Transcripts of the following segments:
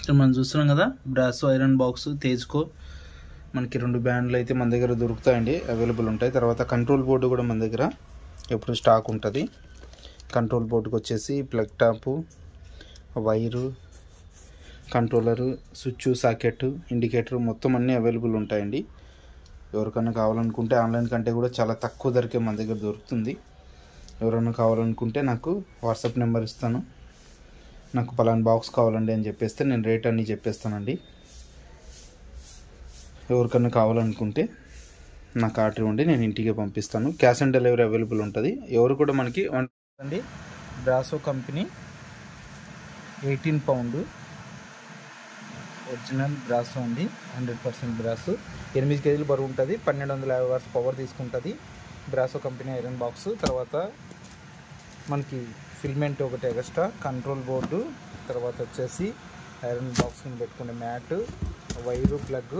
ఇక్కడ మనం చూస్తున్నాం కదా బ్రాసో ఐరన్ బాక్స్ తేజ్కో మనకి 2 బ్యాండ్లు అయితే మన దగ్గర దొరుకుతాయండి, అవైలబుల్ ఉంటాయి. తర్వాత కంట్రోల్ బోర్డు కూడా మన దగ్గర ఎప్పుడు స్టాక్ ఉంటుంది. కంట్రోల్ బోర్డుకి వచ్చేసి plug top, wire, controller, switch, socket, indicator మొత్తం అన్నీ అవైలబుల్ ఉంటాయండి. ఎవరికైనా కావాలనుకుంటే ఆన్లైన్ కంటే కూడా చాలా తక్కువ ధరకే మన దగ్గర దొరుకుతుంది. ఎవరైనా కావాలనుకుంటే నాకు వాట్సాప్ నెంబర్ ఇస్తాను, నాకు పలానా బాక్స్ కావాలండి అని చెప్పేస్తే నేను రేట్ అన్నీ చెప్పేస్తానండి. ఎవరికైనా కావాలనుకుంటే నాకు ఆర్డర్ ఇవ్వండి, నేను ఇంటికి పంపిస్తాను. క్యాష్ ఆన్ డెలివరీ అవైలబుల్ ఉంటుంది. ఎవరు కూడా మనకి అండి brasso company 18 pound original brasso అండి, 100% బ్రాసో. 8 కేజీలు బరువు ఉంటుంది, 1250 వాట్స్ పవర్ తీసుకుంటుంది. Brasso company iron box. తర్వాత మనకి ఫిల్మెంట్ ఒకటి ఎక్స్ట్రా, కంట్రోల్ బోర్డు, తర్వాత వచ్చేసి ఐరన్ బాక్స్ని పెట్టుకునే మ్యాట్, వైరు, ప్లగ్,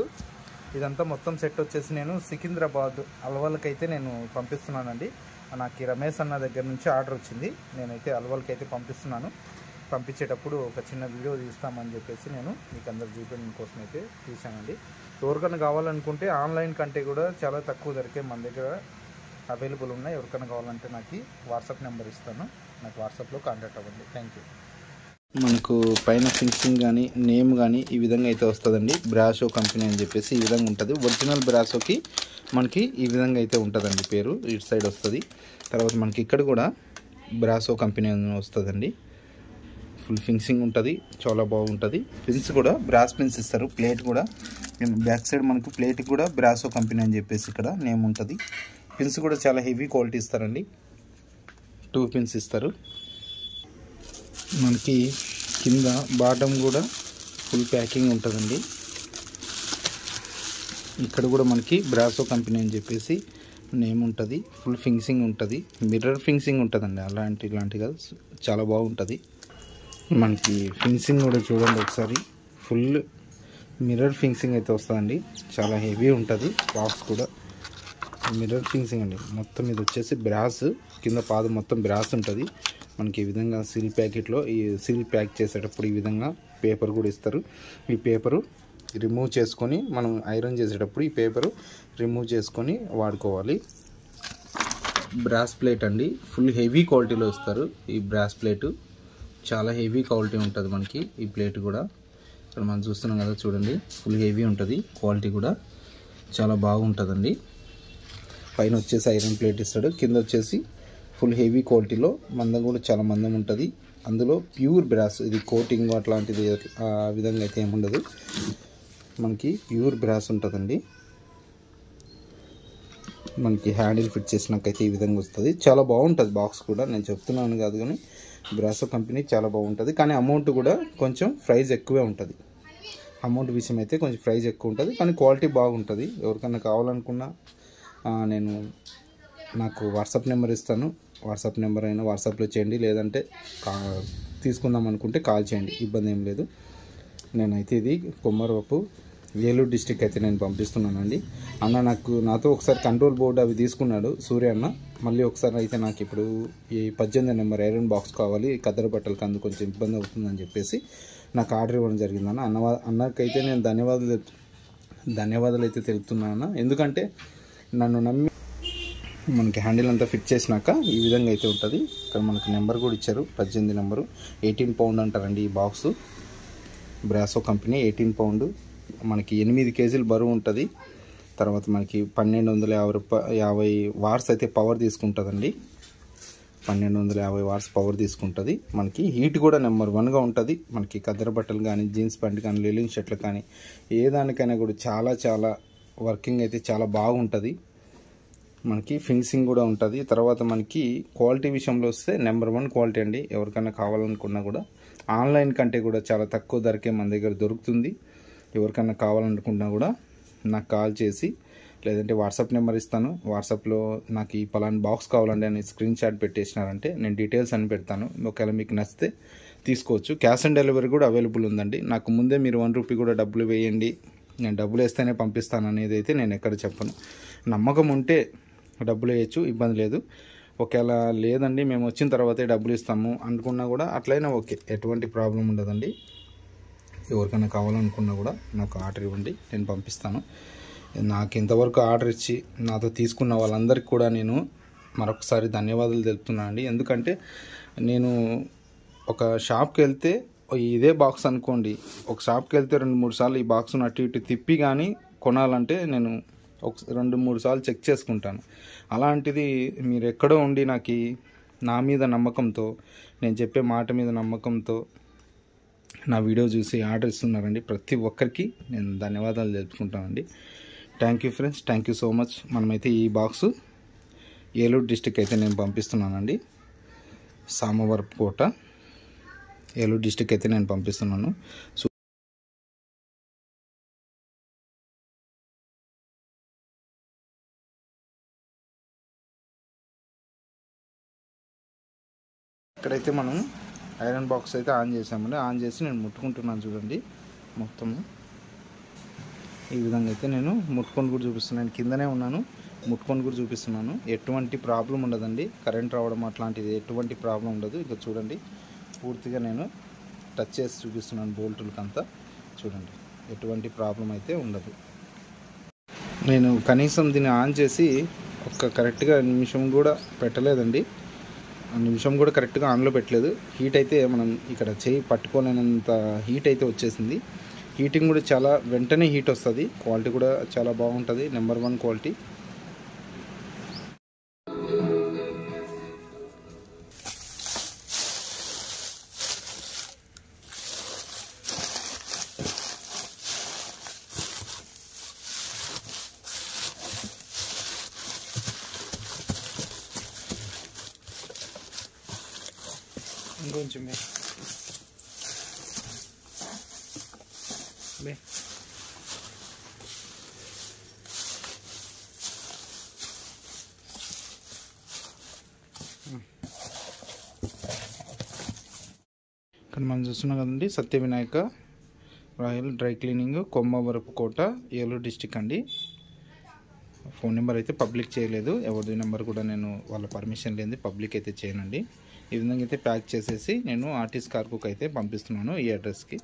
ఇదంతా మొత్తం సెట్ వచ్చేసి నేను సికింద్రాబాద్ అల్వాల్కైతే నేను పంపిస్తున్నానండి. నాకు రమేష్ అన్న దగ్గర నుంచి ఆర్డర్ వచ్చింది, నేనైతే అల్వాల్కి అయితే పంపిస్తున్నాను. పంపించేటప్పుడు ఒక చిన్న వీడియో తీస్తామని చెప్పేసి నేను మీకు అందరు చూపించడం కోసం అయితే తీసానండి. ఎవరికైనా కావాలనుకుంటే ఆన్లైన్ కంటే కూడా చాలా తక్కువ ధరకే మన దగ్గర అవైలబుల్ ఉన్నాయి. ఎవరికైనా కావాలంటే నాకు వాట్సాప్ నెంబర్ ఇస్తాను, నాకు వాట్సాప్లో కాంటాక్ట్ అవ్వండి. Thank you. మనకు పైన ఫినిషింగ్ కానీ నేమ్ కానీ ఈ విధంగా అయితే వస్తుందండి. బ్రాసో కంపెనీ అని చెప్పేసి ఈ విధంగా ఉంటుంది. ఒరిజినల్ బ్రాసోకి మనకి ఈ విధంగా అయితే ఉంటుందండి పేరు, ఇటు సైడ్ వస్తుంది. తర్వాత మనకి ఇక్కడ కూడా బ్రాసో కంపెనీ అని వస్తుందండి. ఫుల్ ఫినిషింగ్ ఉంటుంది, చాలా బాగుంటుంది. పిన్స్ కూడా బ్రాస్ పిన్స్ ఇస్తారు. ప్లేట్ కూడా బ్యాక్ సైడ్ మనకు ప్లేట్ కూడా బ్రాసో కంపెనీ అని చెప్పేసి ఇక్కడ నేమ్ ఉంటుంది. పిన్స్ కూడా చాలా హెవీ క్వాలిటీ ఇస్తారండి, 2 పిన్స్ ఇస్తారు. మనకి కింద బాటమ్ కూడా ఫుల్ ప్యాకింగ్ ఉంటుందండి. ఇక్కడ కూడా మనకి బ్రాసో కంపెనీ అని చెప్పేసి నేమ్ ఉంటుంది. ఫుల్ ఫినిషింగ్ ఉంటుంది, మిర్రర్ ఫినిషింగ్ ఉంటుందండి, ఇలాంటి కాదు, చాలా బాగుంటుంది. మనకి ఫినిషింగ్ కూడా చూడండి ఒకసారి, ఫుల్ మిర్రర్ ఫినిషింగ్ అయితే వస్తుందండి, చాలా హెవీ ఉంటుంది. బాక్స్ కూడా మిర్రర్ ఫినిషింగ్ అండి. మొత్తం ఇది వచ్చేసి బ్రాస్, కింద పాదం మొత్తం బ్రాస్ ఉంటుంది. మనకి ఈ విధంగా సీల్ ప్యాకెట్లో ఈ సీల్ ప్యాక్ చేసేటప్పుడు ఈ విధంగా పేపర్ కూడా ఇస్తారు. ఈ పేపరు రిమూవ్ చేసుకొని మనం ఐరన్ చేసేటప్పుడు ఈ పేపరు రిమూవ్ చేసుకొని వాడుకోవాలి. బ్రాస్ ప్లేట్ అండి, ఫుల్ హెవీ క్వాలిటీలో ఇస్తారు. ఈ బ్రాస్ ప్లేటు చాలా హెవీ క్వాలిటీ ఉంటుంది మనకి. ఈ ప్లేట్ కూడా ఇక్కడ మనం చూస్తున్నాం కదా, చూడండి ఫుల్ హెవీ ఉంటుంది, క్వాలిటీ కూడా చాలా బాగుంటుందండి. పైన వచ్చేసి ఐరన్ ప్లేట్ ఇస్తాడు, కింద వచ్చేసి ఫుల్ హెవీ క్వాలిటీలో మందం కూడా చాలా మందం ఉంటుంది. అందులో ప్యూర్ బ్రాస్, ఇది కోటింగ్ అట్లాంటిది ఆ విధంగా అయితే ఏముండదు, మనకి ప్యూర్ బ్రాస్ ఉంటుందండి. మనకి హ్యాండిల్ ఫిట్ చేసినాకైతే ఈ విధంగా వస్తుంది. చాలా బాగుంటుంది బాక్స్ కూడా, నేను చెప్తున్నాను కాదు కానీ బ్రాసో కంపెనీ చాలా బాగుంటుంది. కానీ అమౌంట్ కూడా కొంచెం ప్రైస్ ఎక్కువే ఉంటుంది. అమౌంట్ విషయం అయితే కొంచెం ప్రైస్ ఎక్కువ ఉంటుంది, కానీ క్వాలిటీ బాగుంటుంది. ఎవరికైనా కావాలనుకున్నా నేను నాకు వాట్సాప్ నెంబర్ ఇస్తాను, వాట్సాప్ నెంబర్ అయినా వాట్సాప్లో చేయండి, లేదంటే తీసుకుందాం అనుకుంటే కాల్ చేయండి, ఇబ్బంది ఏం లేదు. నేనైతే ఇది కొమ్మరవపు ఏలూరు డిస్టిక్ అయితే నేను పంపిస్తున్నానండి. అన్న నాతో ఒకసారి కంట్రోల్ బోర్డు అవి తీసుకున్నాడు సూర్య అన్న, మళ్ళీ ఒకసారి అయితే నాకు ఇప్పుడు ఈ 18 నెంబర్ ఐరన్ బాక్స్ కావాలి, కద్దరు బట్టలకు అందుకు కొంచెం ఇబ్బంది అవుతుందని చెప్పేసి నాకు ఆర్డర్ ఇవ్వడం జరిగిందన్న. అన్నకైతే నేను ధన్యవాదాలు అయితే తెలుపుతున్నాను. ఎందుకంటే నన్ను నమ్మి మనకి హ్యాండిల్ అంతా ఫిట్ చేసినాక ఈ విధంగా అయితే ఉంటుంది. ఇక్కడ మనకి నెంబర్ కూడా ఇచ్చారు, 18 నెంబరు. 18 పౌండ్ అంటారండి ఈ బాక్సు. బ్రాసో కంపెనీ 18 పౌండ్, మనకి 8 కేజీలు బరువు ఉంటుంది. తర్వాత మనకి 1250 వాట్స్ అయితే పవర్ తీసుకుంటుందండి. 1250 వాట్స్ పవర్ తీసుకుంటుంది. మనకి హీట్ కూడా నెంబర్ 1గా ఉంటుంది. మనకి కద్దర బట్టలు కానీ, జీన్స్ ప్యాంట్ కానీ, లెలిన్ షర్ట్లు కానీ ఏ దానికైనా కూడా చాలా వర్కింగ్ అయితే చాలా బాగుంటుంది. మనకి ఫినిషింగ్ కూడా ఉంటుంది. తర్వాత మనకి క్వాలిటీ విషయంలో వస్తే నెంబర్ 1 క్వాలిటీ అండి. ఎవరికైనా కావాలనుకున్నా కూడా ఆన్లైన్ కంటే కూడా చాలా తక్కువ ధరకే మన దగ్గర దొరుకుతుంది. ఎవరికైనా కావాలనుకున్నా కూడా నాకు కాల్ చేసి, లేదంటే వాట్సాప్ నెంబర్ ఇస్తాను, వాట్సాప్లో నాకు ఈ పలానా బాక్స్ కావాలండి అని స్క్రీన్ షాట్ పెట్టేసినారంటే నేను డీటెయిల్స్ అని పెడతాను. ఒకవేళ మీకు నచ్చితే తీసుకోవచ్చు. క్యాష్ ఆన్ డెలివరీ కూడా అవైలబుల్ ఉందండి. నాకు ముందే మీరు 1 రూపీ కూడా డబ్బులు వేయండి, నేను డబ్బులు వేస్తేనే పంపిస్తాను అనేది అయితే నేను ఎక్కడ చెప్పను. నమ్మకం ఉంటే డబ్బులు వేయచ్చు, ఇబ్బంది లేదు. ఒకవేళ లేదండి మేము వచ్చిన తర్వాతే డబ్బులు ఇస్తాము అనుకున్నా కూడా అట్లయినా ఓకే, ఎటువంటి ప్రాబ్లం ఉండదండి. ఎవరికైనా కావాలనుకున్నా కూడా నాకు ఆర్డర్ ఇవ్వండి, నేను పంపిస్తాను. నాకు ఇంతవరకు ఆర్డర్ ఇచ్చి నాతో తీసుకున్న వాళ్ళందరికీ కూడా నేను మరొకసారి ధన్యవాదాలు తెలుపుతున్నాను అండి. ఎందుకంటే నేను ఒక షాప్కి వెళ్తే ఇదే బాక్స్ అనుకోండి, ఒక షాప్కి వెళ్తే 2-3 సార్లు ఈ బాక్స్ను అటు ఇటు తిప్పి కానీ కొనాలంటే నేను ఒక 2-3 సార్లు చెక్ చేసుకుంటాను. అలాంటిది మీరు ఎక్కడో ఉండి నాకు నా మీద నమ్మకంతో, నేను చెప్పే మాట మీద నమ్మకంతో నా వీడియో చూసి ఆర్డర్ ఇస్తున్నారండి. ప్రతి ఒక్కరికి నేను ధన్యవాదాలు తెలుపుకుంటానండి. Thank you friends, thank you so much. మనమైతే ఈ బాక్సు ఏలూరు డిస్టిక్ అయితే నేను పంపిస్తున్నానండి. సామవరపుకోట ఏలూరు డిస్టిక్ అయితే నేను పంపిస్తున్నాను. ఇక్కడైతే మనం ఐరన్ బాక్స్ అయితే ఆన్ చేసామండి. ఆన్ చేసి నేను ముట్టుకుంటున్నాను చూడండి. మొత్తం ఈ విధంగా అయితే నేను ముట్టుకొని కూడా చూపిస్తున్నాను. కిందనే ఉన్నాను, ముట్టుకొని కూడా చూపిస్తున్నాను. ఎటువంటి ప్రాబ్లం ఉండదండి, కరెంట్ రావడం అట్లాంటిది ఎటువంటి ప్రాబ్లం ఉండదు. ఇక చూడండి, పూర్తిగా నేను టచ్ చేసి చూపిస్తున్నాను బోల్టులకంతా. చూడండి, ఎటువంటి ప్రాబ్లం అయితే ఉండదు. నేను కనీసం దీన్ని ఆన్ చేసి కరెక్ట్గా నిమిషం కూడా పెట్టలేదండి. నిమిషం కూడా కరెక్ట్గా ఆన్లో పెట్టలేదు. హీట్ అయితే మనం ఇక్కడ చేయి పట్టుకోలేనంత హీట్ అయితే వచ్చేసింది. హీటింగ్ కూడా చాలా వెంటనే హీట్ వస్తుంది. క్వాలిటీ కూడా చాలా బాగుంటుంది, నెంబర్ 1 క్వాలిటీ. ఇంకొంచెం ఇక్కడ మనం చూస్తున్నాం కదండి, Satya Vinayaka royal dry cleaning, Kommavarapukota, Eluru district అండి. ఫోన్ నెంబర్ అయితే పబ్లిక్ చేయలేదు, ఎవరిది నెంబర్ కూడా నేను వాళ్ళ పర్మిషన్ లేనిది పబ్లిక్ అయితే చేయనండి. ఈ విధంగా అయితే ప్యాక్ చేసేసి నేను ఆర్టీసీ కార్గోకి అయితే పంపిస్తున్నాను ఈ అడ్రస్కి.